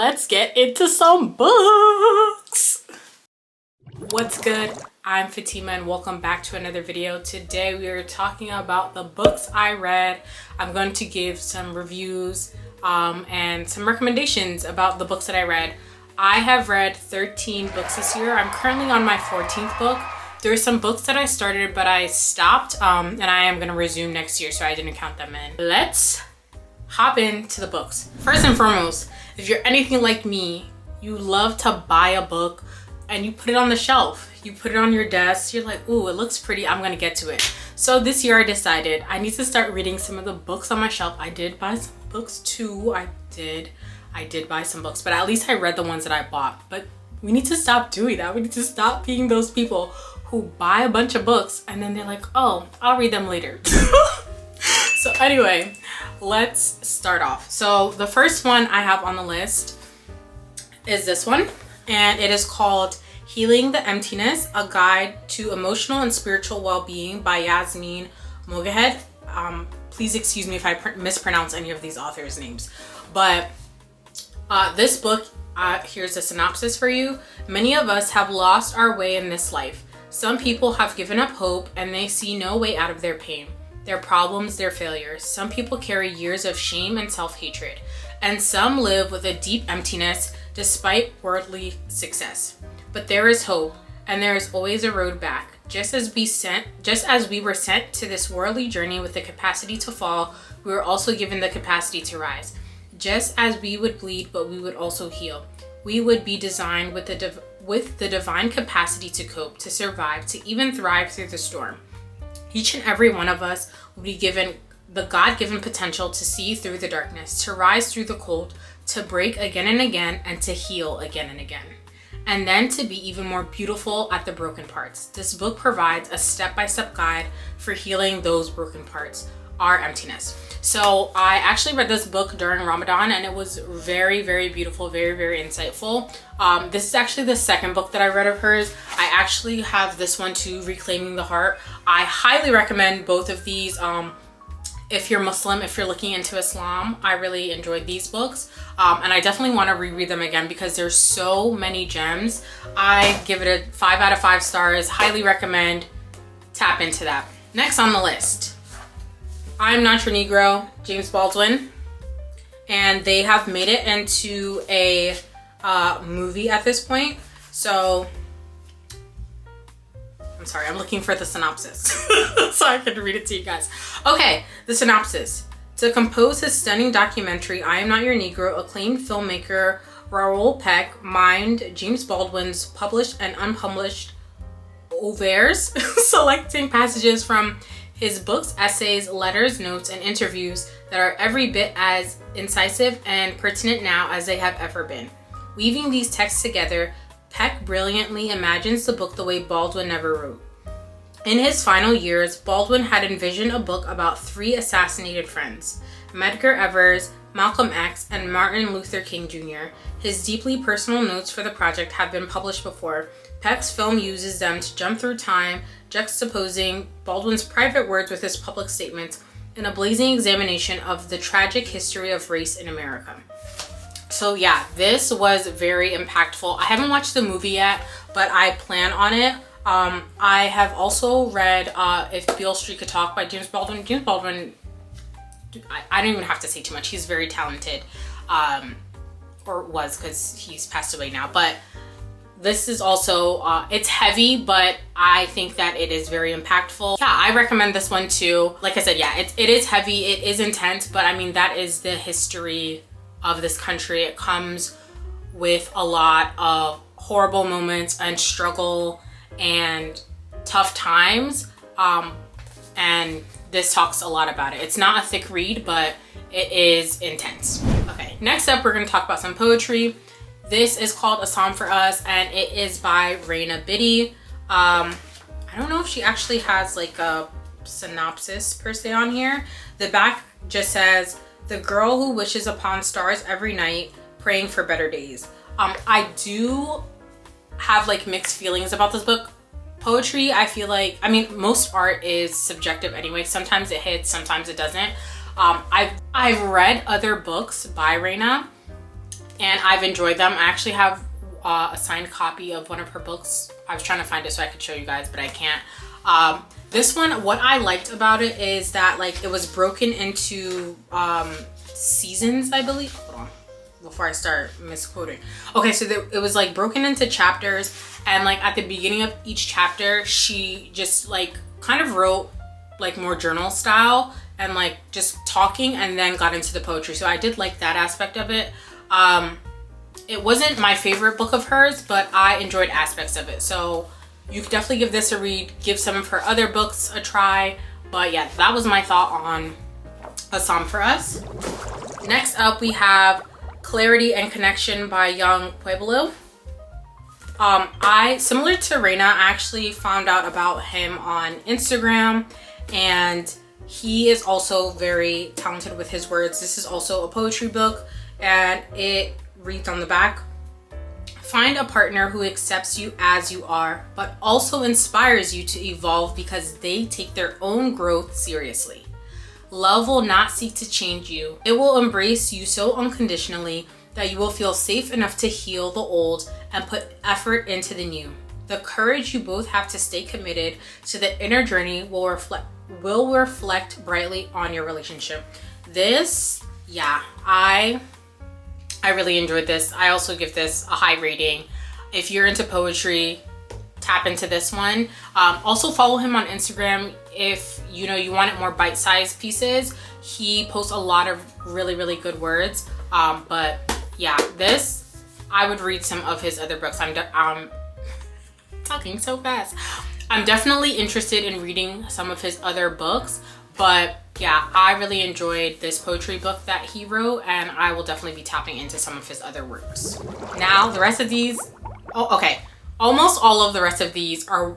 Let's get into some books. What's good? I'm Fatima and welcome back to another video. Today we are talking about the books I read. I'm going to give some reviews and some recommendations about the books that I read. I have read 13 books this year. I'm currently on my 14th book. There are some books that I started but I stopped and I am going to resume next year, so I didn't count them in. Let's hop into the books. First and foremost, if you're anything like me, you love to buy a book and you put it on the shelf. You put it on your desk. You're like, ooh, it looks pretty. I'm gonna get to it. So this year I decided I need to start reading some of the books on my shelf. I did buy some books too. I did buy some books, but at least I read the ones that I bought. But we need to stop doing that. We need to stop being those people who buy a bunch of books and then they're like, oh, I'll read them later. So anyway, let's start off. So the first one I have on the list is this one, and it is called Healing the Emptiness, A Guide to Emotional and Spiritual Well-Being by Yasmin Mogahed. Please excuse me if I mispronounce any of these authors' names. But this book, here's a synopsis for you. Many of us have lost our way in this life. Some people have given up hope and they see no way out of their pain, their problems, their failures. Some people carry years of shame and self-hatred, and some live with a deep emptiness despite worldly success. But there is hope, and there is always a road back. Just as we were sent to this worldly journey with the capacity to fall, we were also given the capacity to rise. Just as we would bleed, but we would also heal. We would be designed with the divine capacity to cope, to survive, to even thrive through the storm. Each and every one of us will be given the God-given potential to see through the darkness, to rise through the cold, to break again and again, and to heal again and again. And then to be even more beautiful at the broken parts. This book provides a step-by-step guide for healing those broken parts, our emptiness. So I actually read this book during Ramadan and it was very, very beautiful, very, very insightful. This is actually the second book that I read of hers. I actually have this one too, Reclaiming the Heart. I highly recommend both of these. If you're Muslim, if you're looking into Islam, I really enjoyed these books. And I definitely want to reread them again because there's so many gems. I give it a 5 out of 5 stars. Highly recommend. Tap into that. Next on the list, I'm Not Your Negro, James Baldwin. And they have made it into a movie at this point. So I'm sorry, I'm looking for the synopsis so I can read it to you guys. Okay, the synopsis. To compose his stunning documentary, I Am Not Your Negro, acclaimed filmmaker Raoul Peck mined James Baldwin's published and unpublished oeuvres, selecting passages from his books, essays, letters, notes, and interviews that are every bit as incisive and pertinent now as they have ever been. Weaving these texts together, Peck brilliantly imagines the book the way Baldwin never wrote. In his final years, Baldwin had envisioned a book about 3 assassinated friends, Medgar Evers, Malcolm X, and Martin Luther King Jr. His deeply personal notes for the project have been published before. Peck's film uses them to jump through time, juxtaposing Baldwin's private words with his public statements in a blazing examination of the tragic history of race in America. So yeah, this was very impactful. I haven't watched the movie yet, but I plan on it. I have also read If Beale Street Could Talk by James Baldwin. James Baldwin, I don't even have to say too much. He's very talented, or was, because he's passed away now. But this is also, it's heavy, but I think that it is very impactful. Yeah, I recommend this one too. Like I said, yeah, it is heavy, it is intense, but I mean, that is the history of this country. It comes with a lot of horrible moments and struggle and tough times. And this talks a lot about it. It's not a thick read, but it is intense. Okay, next up, we're gonna talk about some poetry. This is called A Psalm for Us, and it is by Raina Biddy. I don't know if she actually has like a synopsis per se on here. The back just says, the girl who wishes upon stars every night, praying for better days. I do have like mixed feelings about this book. Poetry, I feel like, I mean, most art is subjective anyway. Sometimes it hits, sometimes it doesn't. I've read other books by Raina, and I've enjoyed them. I actually have a signed copy of one of her books. I was trying to find it so I could show you guys, but I can't. This one, what I liked about it is that like it was broken into seasons, I believe. Hold on, before I start misquoting. Okay, so it was like broken into chapters, and like at the beginning of each chapter, she just like kind of wrote like more journal style and like just talking, and then got into the poetry. So I did like that aspect of it. It wasn't my favorite book of hers, but I enjoyed aspects of it. So you could definitely give this a read, give some of her other books a try. But yeah, that was my thought on A Psalm for Us. Next up, we have Clarity and Connection by Young Pueblo. Similar to Reina, I actually found out about him on Instagram, and he is also very talented with his words. This is also a poetry book, and it reads on the back: find a partner who accepts you as you are, but also inspires you to evolve because they take their own growth seriously. Love will not seek to change you. It will embrace you so unconditionally that you will feel safe enough to heal the old and put effort into the new. The courage you both have to stay committed to the inner journey will reflect brightly on your relationship. This, yeah, I really enjoyed this. I also give this a high rating. If you're into poetry, tap into this one. Also follow him on Instagram if you want it more bite-sized pieces. He posts a lot of really good words. But yeah, this, I would read some of his other books. I'm talking so fast. I'm definitely interested in reading some of his other books, but yeah, I really enjoyed this poetry book that he wrote, and I will definitely be tapping into some of his other works. Now, the rest of these, almost all of the rest of these are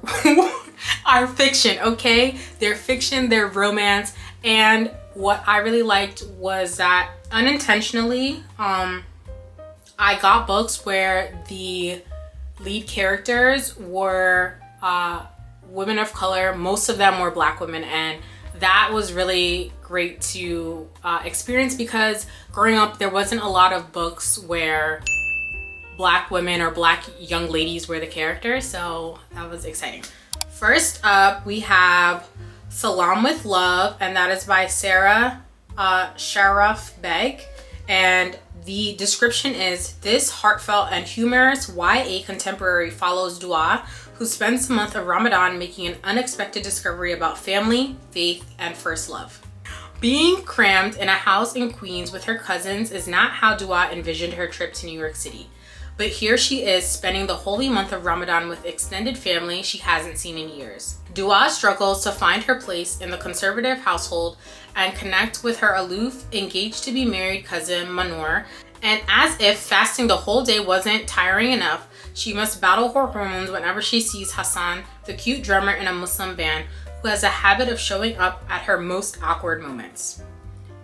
are fiction, okay? They're fiction, they're romance, and what I really liked was that unintentionally, I got books where the lead characters were women of color. Most of them were Black women, and that was really great to experience, because growing up there wasn't a lot of books where Black women or Black young ladies were the characters, so that was exciting. First up, we have Salaam with Love, and that is by Sarah Sharaf Beg, and the description is: this heartfelt and humorous YA contemporary follows Dua, who spends the month of Ramadan making an unexpected discovery about family, faith, and first love. Being crammed in a house in Queens with her cousins is not how Dua envisioned her trip to New York City. But here she is, spending the holy month of Ramadan with extended family she hasn't seen in years. Dua struggles to find her place in the conservative household and connect with her aloof, engaged-to-be-married cousin Manor, and as if fasting the whole day wasn't tiring enough, she must battle her hormones whenever she sees Hassan, the cute drummer in a Muslim band who has a habit of showing up at her most awkward moments.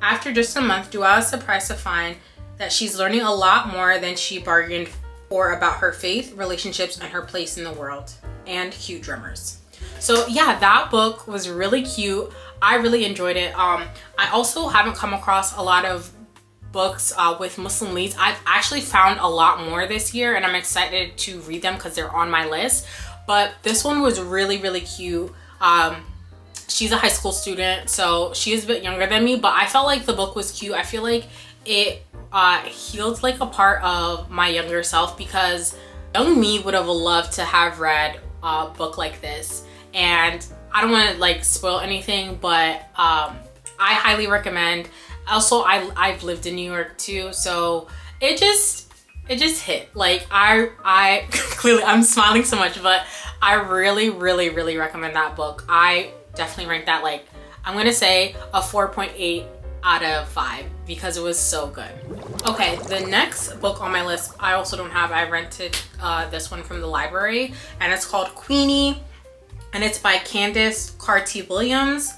After just a month, Dua is surprised to find that she's learning a lot more than she bargained for about her faith, relationships, and her place in the world, and cute drummers. So yeah, that book was really cute. I really enjoyed it. I also haven't come across a lot of books with Muslim leads. I've actually found a lot more this year, and I'm excited to read them because they're on my list. But this one was really cute. She's a high school student, so she is a bit younger than me, but I felt like the book was cute. I feel like it healed like a part of my younger self, because young me would have loved to have read a book like this. And I don't want to like spoil anything, but I highly recommend. Also, I've lived in New York too, so it just hit. Like I clearly I'm smiling so much, but I really recommend that book. I definitely rank that, like, I'm gonna say a 4.8 out of 5 because it was so good. Okay, the next book on my list I also don't have. I rented this one from the library, and it's called Queenie, and it's by Candace Carty-Williams.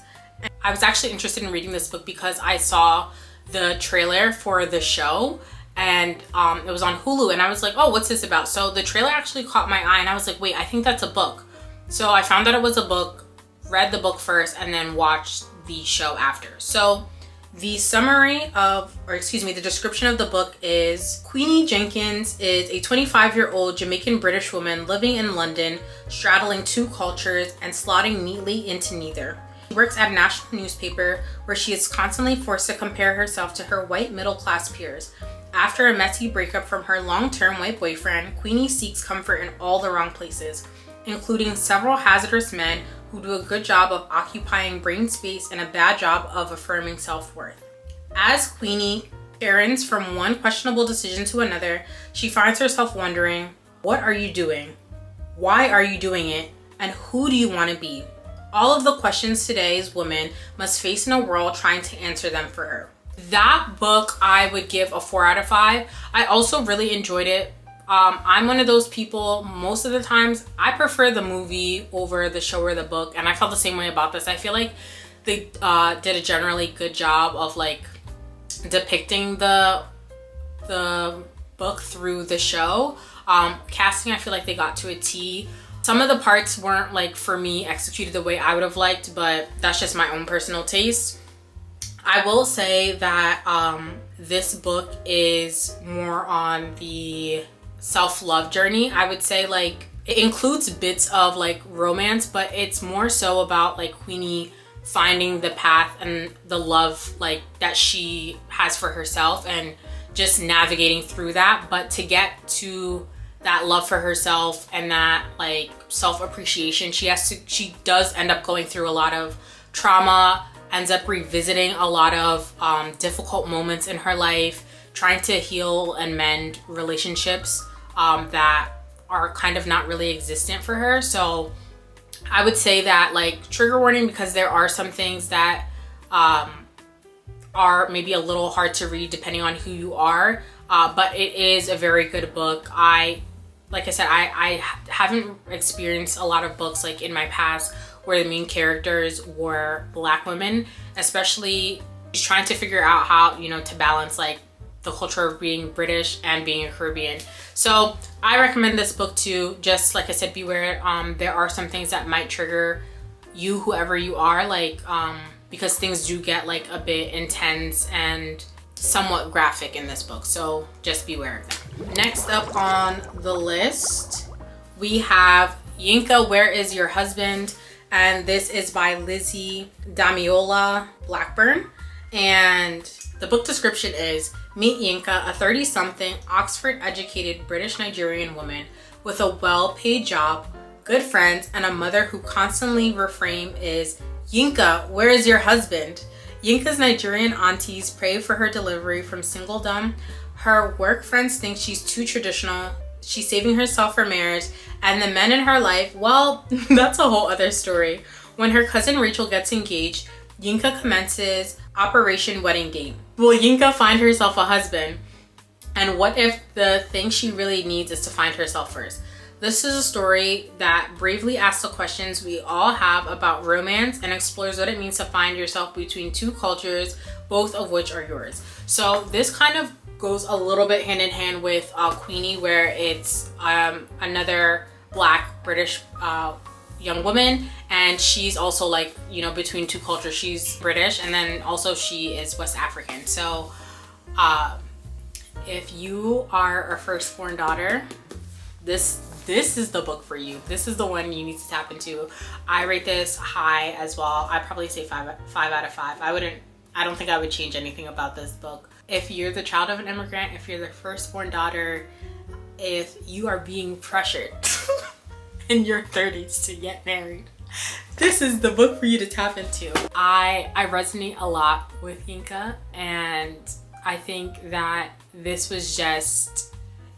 I was actually interested in reading this book because I saw the trailer for the show, and it was on Hulu, and I was like, oh, what's this about? So the trailer actually caught my eye, and I was like, wait, I think that's a book. So I found out it was a book, read the book first, and then watched the show after. So The the description of the book is: Queenie Jenkins is a 25-year-old Jamaican British woman living in London, straddling two cultures and slotting neatly into neither. She works at a national newspaper where she is constantly forced to compare herself to her white middle-class peers. After a messy breakup from her long-term white boyfriend, Queenie seeks comfort in all the wrong places, including several hazardous men who do a good job of occupying brain space and a bad job of affirming self-worth. As Queenie errands from one questionable decision to another, she finds herself wondering, what are you doing? Why are you doing it? And who do you want to be? All of the questions today's woman must face in a world trying to answer them for her. That book I would give a 4 out of 5. I also really enjoyed it. I'm one of those people, most of the times I prefer the movie over the show or the book, and I felt the same way about this. I feel like they did a generally good job of like depicting the book through the show. Casting, I feel like they got to a T. Some of the parts weren't, like, for me, executed the way I would have liked, but that's just my own personal taste. I will say that this book is more on the self-love journey. I would say, like, it includes bits of like romance, but it's more so about like Queenie finding the path and the love like that she has for herself and just navigating through that. But to get to that love for herself and that like self-appreciation, she does end up going through a lot of trauma, ends up revisiting a lot of difficult moments in her life, trying to heal and mend relationships that are kind of not really existent for her. So I would say that, like, trigger warning, because there are some things that are maybe a little hard to read depending on who you are, but it is a very good book. Like I said, I haven't experienced a lot of books like in my past where the main characters were Black women, especially trying to figure out how, you know, to balance like the culture of being British and being a Caribbean. So I recommend this book too. Just like I said, beware. There are some things that might trigger you, whoever you are, like because things do get like a bit intense and somewhat graphic in this book. So just beware of that. Next up on the list, we have Yinka, Where Is Your Husband? And this is by Lizzie Damiola Blackburn. And the book description is: meet Yinka, a 30-something Oxford-educated British Nigerian woman with a well-paid job, good friends, and a mother who constantly reframe is, Yinka, where is your husband? Yinka's Nigerian aunties pray for her delivery from singledom. Her work friends think she's too traditional. She's saving herself for marriage, and the men in her life, well, that's a whole other story. When her cousin Rachel gets engaged, Yinka commences Operation Wedding Date. Will Yinka find herself a husband? And what if the thing she really needs is to find herself first? This is a story that bravely asks the questions we all have about romance and explores what it means to find yourself between two cultures, both of which are yours. So this kind of goes a little bit hand in hand with Queenie, where it's another Black British young woman, and she's also like, you know, between two cultures. She's British and then also she is West African. So if you are a firstborn daughter, this is the book for you. This is the one you need to tap into. I rate this high as well. I'd probably say 5 out of 5. I don't think I would change anything about this book. If you're the child of an immigrant, if you're the firstborn daughter, if you are being pressured in your 30s to get married, this is the book for you to tap into. I resonate a lot with Yinka, and I think that this was just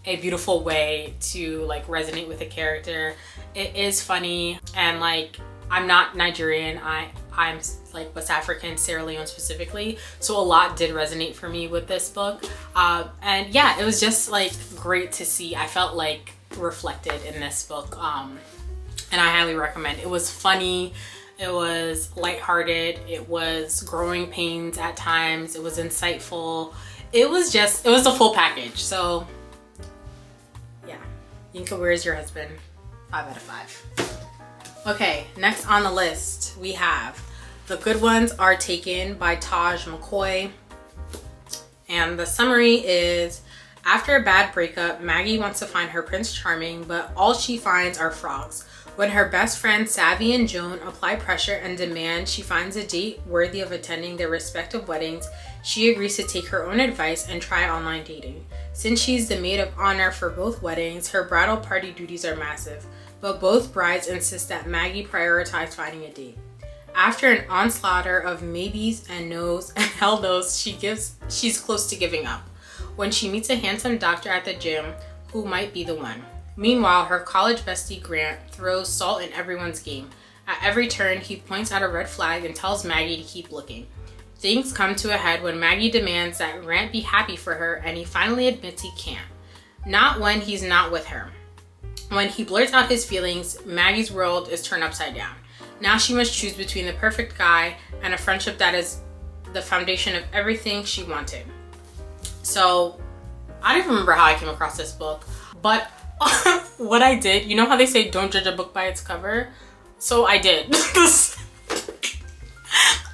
a beautiful way to like resonate with a character. It is funny, and like, I'm not Nigerian, I'm like West African, Sierra Leone specifically, so a lot did resonate for me with this book. And yeah, it was just like great to see. I felt like reflected in this book, and I highly recommend. It was funny, it was lighthearted, it was growing pains at times, it was insightful. It was the full package. So yeah, Yinka, Where Is Your Husband? 5 out of 5. Okay, next on the list we have The Good Ones Are Taken by Taj McCoy. And the summary is, after a bad breakup, Maggie wants to find her Prince Charming, but all she finds are frogs. When her best friends Savvy and Joan apply pressure and demand she finds a date worthy of attending their respective weddings, she agrees to take her own advice and try online dating. Since she's the maid of honor for both weddings, her bridal party duties are massive, but both brides insist that Maggie prioritize finding a date. After an onslaught of maybes and no's and hell knows, she's close to giving up when she meets a handsome doctor at the gym who might be the one. Meanwhile, her college bestie Grant throws salt in everyone's game. At every turn, he points out a red flag and tells Maggie to keep looking. Things come to a head when Maggie demands that Grant be happy for her, and he finally admits he can't. Not when he's not with her. When he blurts out his feelings, Maggie's world is turned upside down. Now she must choose between the perfect guy and a friendship that is the foundation of everything she wanted. So, I don't even remember how I came across this book, but what I did, you know how they say don't judge a book by its cover? So I did.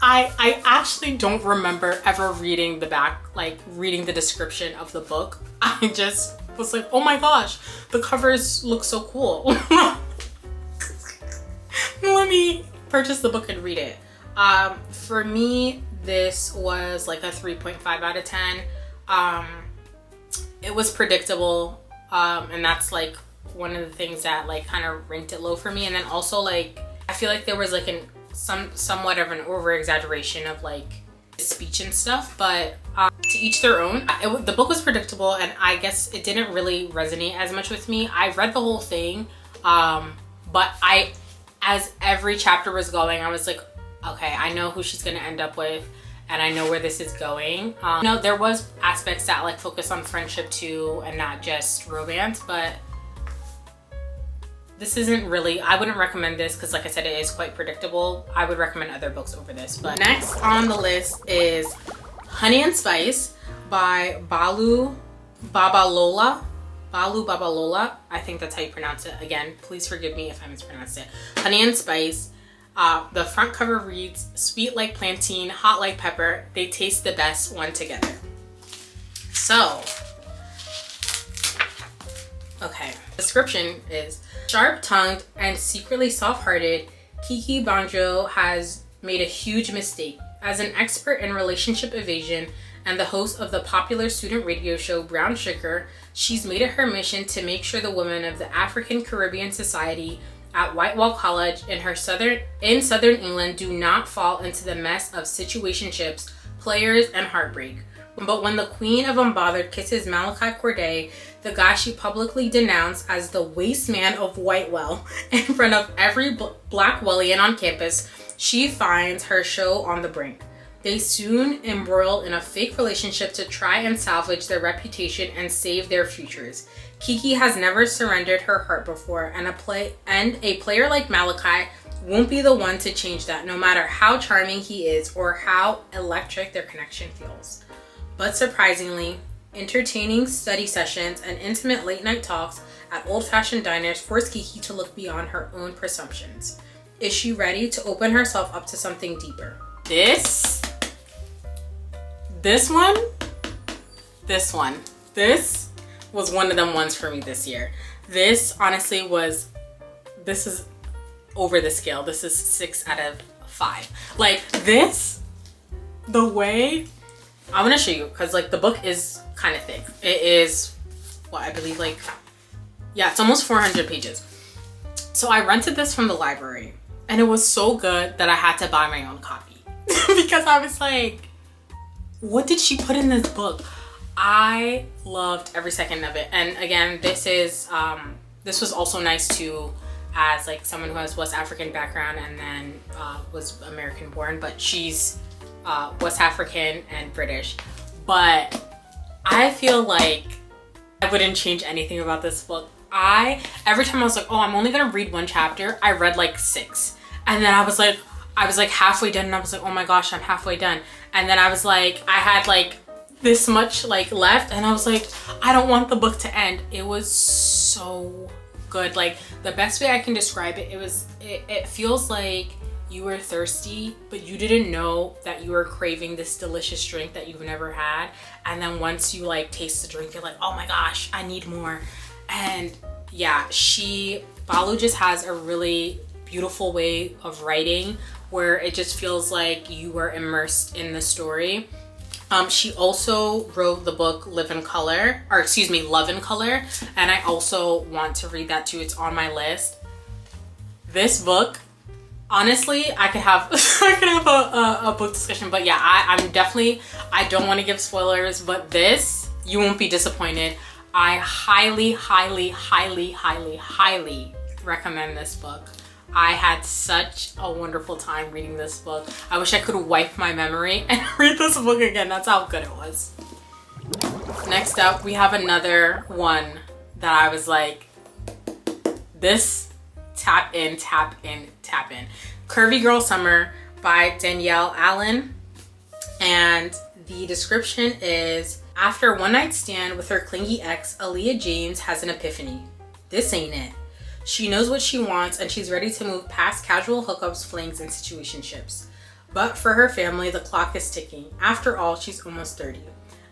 I actually don't remember ever reading the back, like reading the description of the book. I just was like, oh my gosh, the covers look so cool. Let me purchase the book and read it. For me, this was like a 3.5 out of 10. It was predictable. And that's like one of the things that like kind of ranked it low for me. And then also like, I feel like there was like somewhat of an over exaggeration of like speech and stuff, but to each their own. The book was predictable, and I guess it didn't really resonate as much with me. I read the whole thing, but as every chapter was going, I was like, okay, I know who she's gonna end up with, and I know where this is going. There was aspects that like focus on friendship too, and not just romance, but this isn't really, I wouldn't recommend this because like I said, it is quite predictable. I would recommend other books over this. But next on the list is Honey and Spice by Balu Babalola. I think that's how you pronounce it. Again, please forgive me if I mispronounced it. Honey and Spice. The front cover reads, sweet like plantain, hot like pepper. They taste the best when together. So, okay. Description is, sharp-tongued and secretly soft-hearted, Kiki Banjo has made a huge mistake. As an expert in relationship evasion and the host of the popular student radio show Brown Sugar, she's made it her mission to make sure the women of the African Caribbean Society at Whitewall College in Southern England do not fall into the mess of situationships, players, and heartbreak. But when the Queen of Unbothered kisses Malachi Corday, the guy she publicly denounced as the waste man of Whitewell, in front of every black Wellian on campus, she finds her show on the brink. They soon embroil in a fake relationship to try and salvage their reputation and save their futures. Kiki has never surrendered her heart before, and a player like Malachi won't be the one to change that, no matter how charming he is or how electric their connection feels. But surprisingly, entertaining study sessions and intimate late-night talks at old-fashioned diners force Kiki to look beyond her own presumptions. Is she ready to open herself up to something deeper? This was one of them ones for me this year. This honestly this is over the scale. This is 6 out of 5. Like this, the way, I want to show you because like the book is kind of thick. It is what I believe like, yeah, it's almost 400 pages. So I rented this from the library and it was so good that I had to buy my own copy because I was like, what did she put in this book? I loved every second of it. And again, this was also nice too, as like someone who has West African background and then was American born, but she's West African and British. But I feel like I wouldn't change anything about this book. Every time I was like, oh, I'm only gonna read one chapter, I read like 6. And then I was like halfway done and I was like, oh my gosh, I'm halfway done. And then I was like, I had like this much like left and I was like, I don't want the book to end. It was so good. Like the best way I can describe it, it feels like you were thirsty, but you didn't know that you were craving this delicious drink that you've never had. And then once you like taste the drink, you're like, oh my gosh, I need more. And yeah, Balu just has a really beautiful way of writing where it just feels like you were immersed in the story. She also wrote the book Love in Color, and I also want to read that too. It's on my list. This book, honestly, I could have a book discussion, but yeah, I don't want to give spoilers, but this, you won't be disappointed. I highly recommend this book. I had such a wonderful time reading this book. I wish I could wipe my memory and read this book again. That's how good it was. Next up, we have another one that I was like, this tap in. Curvy Girl Summer by Danielle Allen. And the description is, after a one-night stand with her clingy ex, Aaliyah James has an epiphany. This ain't it. She knows what she wants and she's ready to move past casual hookups, flings, and situationships. But for her family, the clock is ticking. After all, she's almost 30.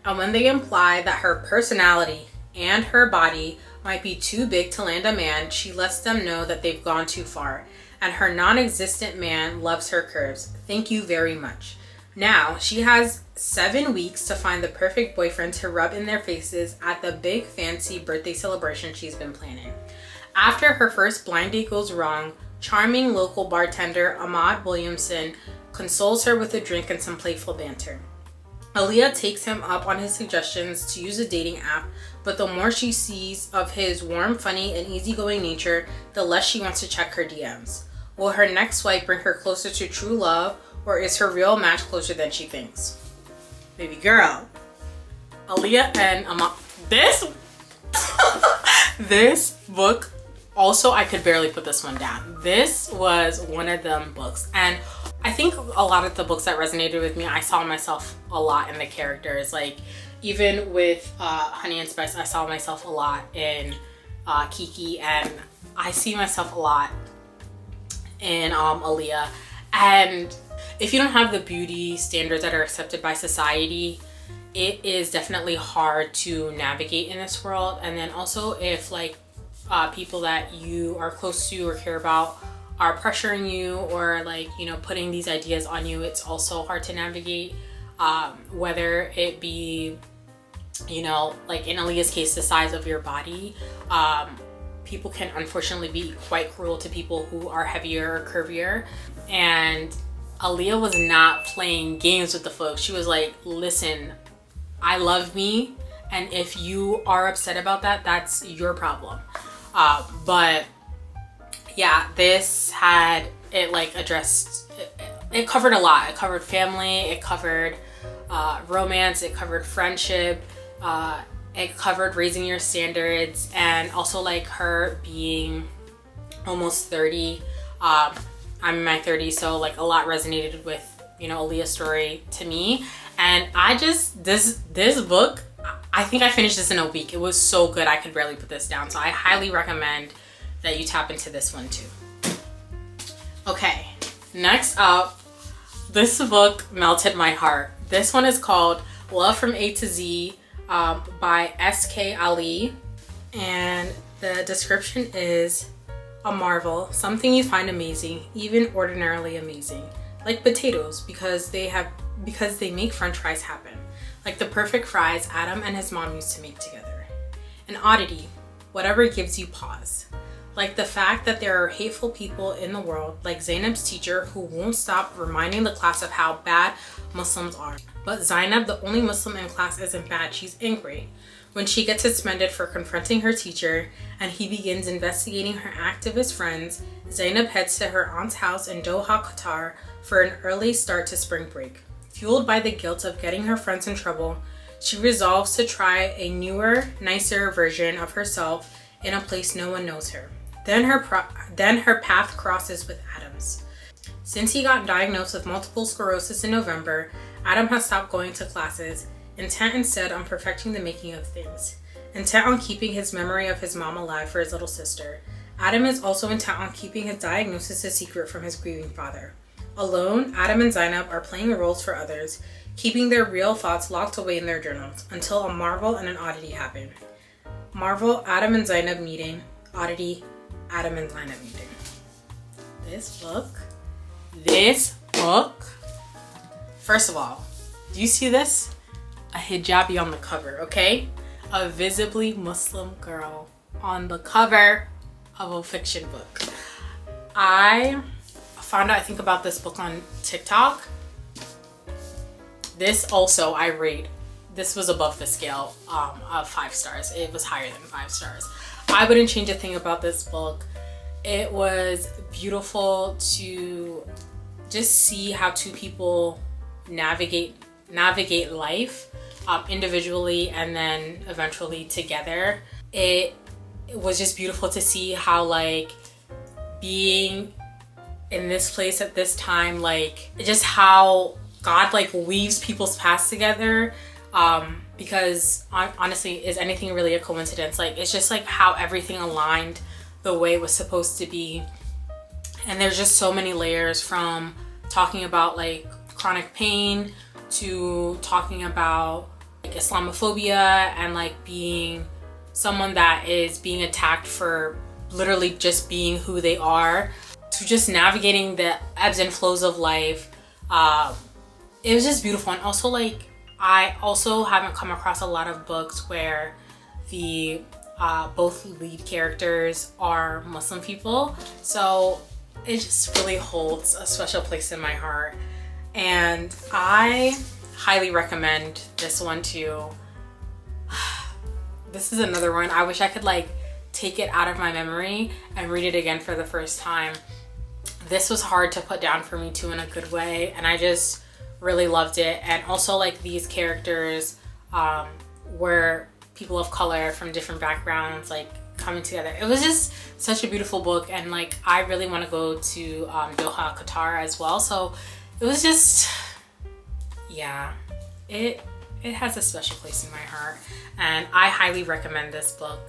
And when they imply that her personality and her body might be too big to land a man, she lets them know that they've gone too far. And her non-existent man loves her curves. Thank you very much. Now, she has 7 weeks to find the perfect boyfriend to rub in their faces at the big fancy birthday celebration she's been planning. After her first blind date goes wrong, charming local bartender Ahmad Williamson consoles her with a drink and some playful banter. Aaliyah takes him up on his suggestions to use a dating app, but the more she sees of his warm, funny, and easygoing nature, the less she wants to check her DMs. Will her next swipe bring her closer to true love, or is her real match closer than she thinks? Baby girl, Aaliyah and Ahmad. This book, also, I could barely put this one down. This was one of them books. And I think a lot of the books that resonated with me, I saw myself a lot in the characters. Like, even with Honey and Spice, I saw myself a lot in Kiki, and I see myself a lot in Aaliyah. And if you don't have the beauty standards that are accepted by society, it is definitely hard to navigate in this world. And then also if like people that you are close to or care about are pressuring you or like, you know, putting these ideas on you, it's also hard to navigate. Whether it be, you know, like in Aaliyah's case, the size of your body. People can unfortunately be quite cruel to people who are heavier or curvier. And Aaliyah was not playing games with the folks. She was like, listen, I love me, and if you are upset about that, that's your problem. But yeah, this had, it like addressed, it covered a lot. It covered family, it covered romance, it covered friendship, it covered raising your standards, and also like her being almost 30. I'm in my 30s, so like a lot resonated with, you know, Aaliyah's story to me. And I just, this book, I think I finished this in a week. It was so good, I could barely put this down. So I highly recommend that you tap into this one too. Okay, next up, this book melted my heart. This one is called Love from A to Z by S.K. Ali. And the description is a marvel, something you find amazing, even ordinarily amazing. Like potatoes, because they make french fries happen. Like the perfect fries Adam and his mom used to make together. An oddity, whatever gives you pause. Like the fact that there are hateful people in the world, like Zainab's teacher, who won't stop reminding the class of how bad Muslims are. But Zainab, the only Muslim in class, isn't bad, she's angry. When she gets suspended for confronting her teacher and he begins investigating her activist friends, Zainab heads to her aunt's house in Doha, Qatar for an early start to spring break. Fueled by the guilt of getting her friends in trouble, she resolves to try a newer, nicer version of herself in a place no one knows her. Then her path crosses with Adam's. Since he got diagnosed with multiple sclerosis in November, Adam has stopped going to classes, intent instead on perfecting the making of things. Intent on keeping his memory of his mom alive for his little sister, Adam is also intent on keeping his diagnosis a secret from his grieving father. Alone, Adam and Zainab are playing roles for others, keeping their real thoughts locked away in their journals, until a marvel and an oddity happen. Marvel, Adam and Zainab meeting. Oddity, Adam and Zainab meeting. This book, first of all, do you see this? A hijabi on the cover, okay? A visibly Muslim girl on the cover of a fiction book. I found out, I think, about this book on TikTok. This also I rate. This was above the scale of 5 stars. It was higher than 5 stars. I wouldn't change a thing about this book. It was beautiful to just see how two people navigate life individually and then eventually together. It was just beautiful to see how, like, being in this place at this time, like, just how God, like, weaves people's paths together. Because honestly, is anything really a coincidence? Like, it's just like how everything aligned the way it was supposed to be. And there's just so many layers, from talking about like chronic pain to talking about like Islamophobia and like being someone that is being attacked for literally just being who they are, to just navigating the ebbs and flows of life. It was just beautiful. And also, like, I also haven't come across a lot of books where the both lead characters are Muslim people. So it just really holds a special place in my heart. And I highly recommend this one too. This is another one. I wish I could like take it out of my memory and read it again for the first time. This was hard to put down for me too, in a good way. And I just really loved it. And also, like, these characters were people of color from different backgrounds, like, coming together. It was just such a beautiful book. And like, I really want to go to Doha, Qatar as well. So it was just, yeah, it has a special place in my heart. And I highly recommend this book.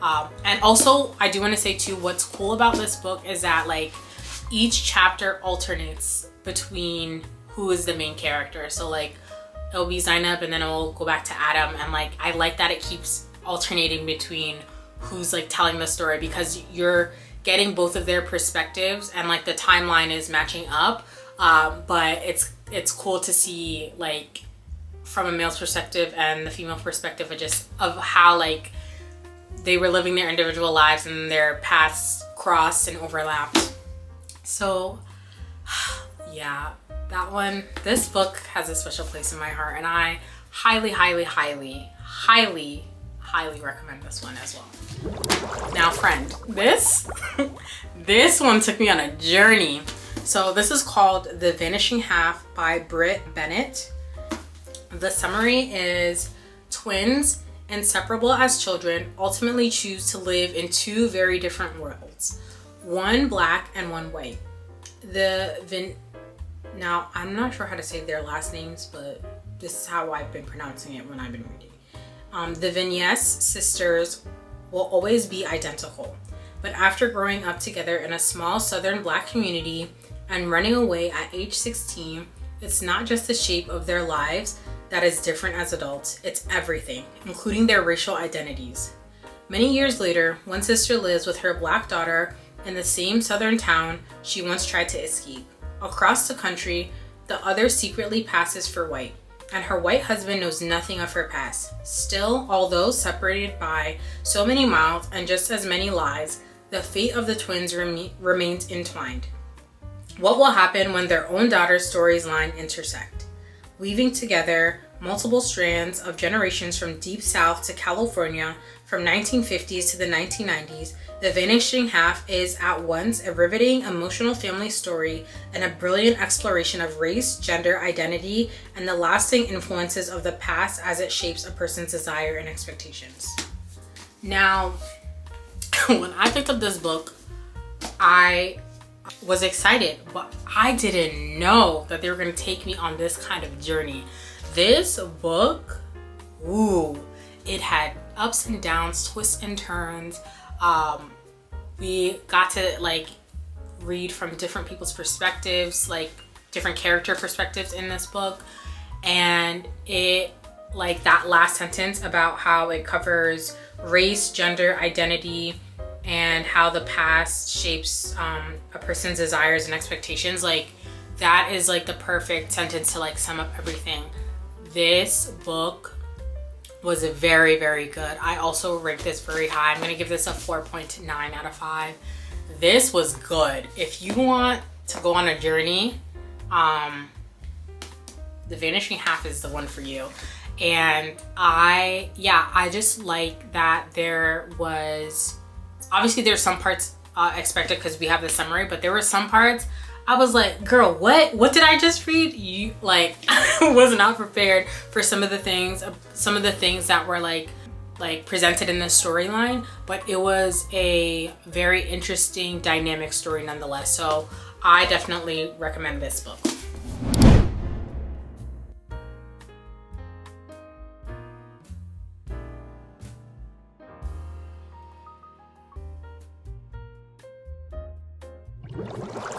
And also, I do want to say too, what's cool about this book is that, like, each chapter alternates between who is the main character. So like, it'll be Zainab and then it will go back to Adam. And like, I like that it keeps alternating between who's like telling the story, because you're getting both of their perspectives and like the timeline is matching up. But it's cool to see, like, from a male's perspective and the female perspective of how like they were living their individual lives and their paths crossed and overlapped. So yeah, that one, this book has a special place in my heart, and I highly, highly, highly, highly, highly recommend this one as well. Now, friend, this one took me on a journey. So this is called The Vanishing Half by Britt Bennett. The summary is: twins, inseparable as children, ultimately choose to live in 2 very different worlds, one black and one white. Now, I'm not sure how to say their last names, but this is how I've been pronouncing it when I've been reading. The Vignes sisters will always be identical, but after growing up together in a small southern black community and running away at age 16, it's not just the shape of their lives that is different as adults, it's everything, including their racial identities. Many years later, one sister lives with her black daughter in the same southern town she once tried to escape. Across the country, the other secretly passes for white, and her white husband knows nothing of her past. Still, although separated by so many miles and just as many lies, the fate of the twins remains entwined. What will happen when their own daughter's storyline intersect? Weaving together multiple strands of generations from deep south to California, from 1950s to the 1990s, The Vanishing Half is at once a riveting, emotional family story and a brilliant exploration of race, gender, identity, and the lasting influences of the past as it shapes a person's desire and expectations. Now, when I picked up this book, I was excited, but I didn't know that they were going to take me on this kind of journey. This book, ooh, it had ups and downs, twists and turns. We got to like read from different people's perspectives, like different character perspectives in this book. And it, like that last sentence about how it covers race, gender, identity, and how the past shapes a person's desires and expectations, like that is like the perfect sentence to like sum up everything. This book was very, very good. I also rate this very high. I'm gonna give this a 4.9 out of 5. This was good. If you want to go on a journey, The Vanishing Half is the one for you. And I just like that there was, obviously there's some parts expected because we have the summary, but there were some parts I was like, girl, what did I just read? You like, I was not prepared for some of the things that were like presented in the storyline, but it was a very interesting, dynamic story nonetheless. So I definitely recommend this book.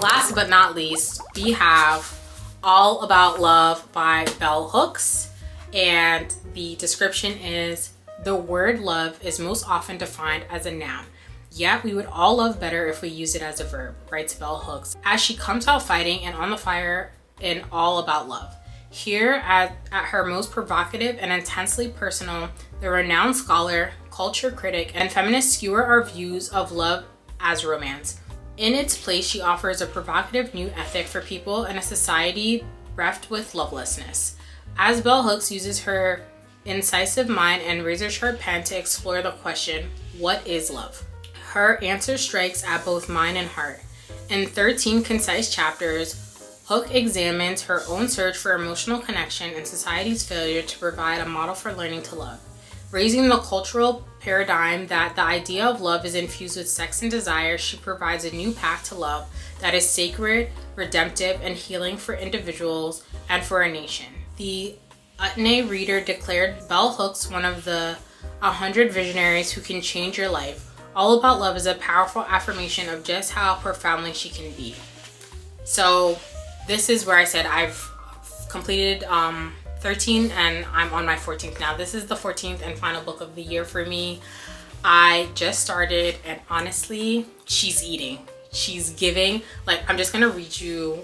Last but not least, we have All About Love by Bell Hooks, and the description is, the word love is most often defined as a noun, yet we would all love better if we use it as a verb, writes Bell Hooks, as she comes out fighting and on the fire in All About Love. Here, at her most provocative and intensely personal, the renowned scholar, culture critic, and feminist skewer our views of love as romance. In its place, she offers a provocative new ethic for people in a society reft with lovelessness. As Bell Hooks uses her incisive mind and razor-sharp pen to explore the question, what is love? Her answer strikes at both mind and heart. In 13 concise chapters, Hook examines her own search for emotional connection and society's failure to provide a model for learning to love. Raising the cultural paradigm that the idea of love is infused with sex and desire, she provides a new path to love that is sacred, redemptive, and healing for individuals and for a nation. The Utne Reader declared Bell Hooks one of the 100 visionaries who can change your life. All About Love is a powerful affirmation of just how profoundly she can be. So this is where I said I've completed 13 and I'm on my 14th now. This is the 14th and final book of the year for me. I just started, and honestly, she's eating. She's giving. Like, I'm just gonna read you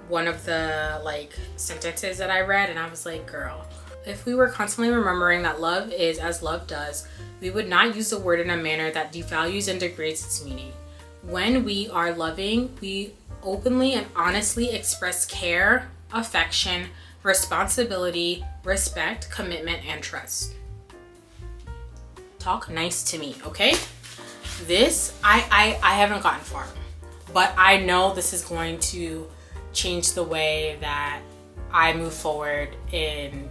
one of the like sentences that I read, and I was like, girl, if we were constantly remembering that love is as love does, we would not use the word in a manner that devalues and degrades its meaning. When we are loving, we openly and honestly express care, affection, responsibility, respect, commitment, and trust. Talk nice to me, okay? This, I haven't gotten far, but I know this is going to change the way that I move forward in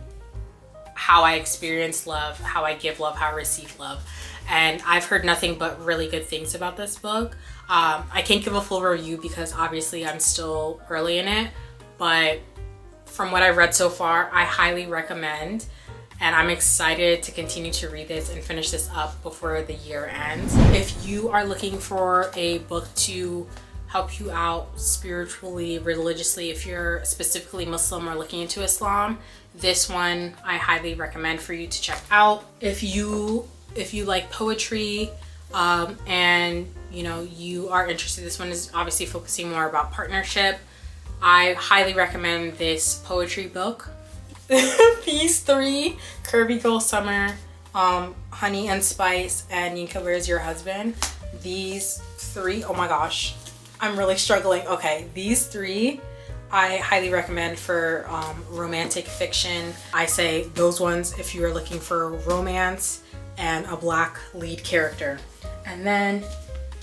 how I experience love, how I give love, how I receive love. And I've heard nothing but really good things about this book. I can't give a full review because obviously I'm still early in it, but from what I've read so far, I highly recommend, and I'm excited to continue to read this and finish this up before the year ends. If you are looking for a book to help you out spiritually, religiously, if you're specifically Muslim or looking into Islam, this one I highly recommend for you to check out. If you like poetry and you know you are interested, this one is obviously focusing more about partnership. I highly recommend this poetry book. These three, Curvy Girl Summer, Honey and Spice, and Yinka, Where's Your Husband? These three, oh my gosh, I'm really struggling. Okay, these three I highly recommend for romantic fiction. I say those ones if you are looking for romance and a black lead character. And then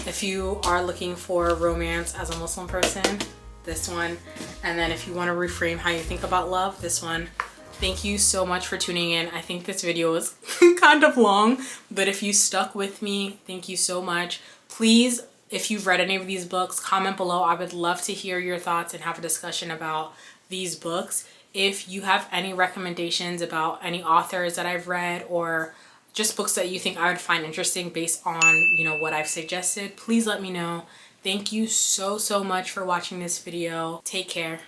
if you are looking for romance as a Muslim person, this one. And then if you want to reframe how you think about love, this one. Thank you so much for tuning in. I think this video was kind of long, but if you stuck with me, thank you so much. Please, if you've read any of these books, comment below. I would love to hear your thoughts and have a discussion about these books. If you have any recommendations about any authors that I've read or just books that you think I would find interesting based on, you know, what I've suggested, please let me know. Thank you so much for watching this video. Take care.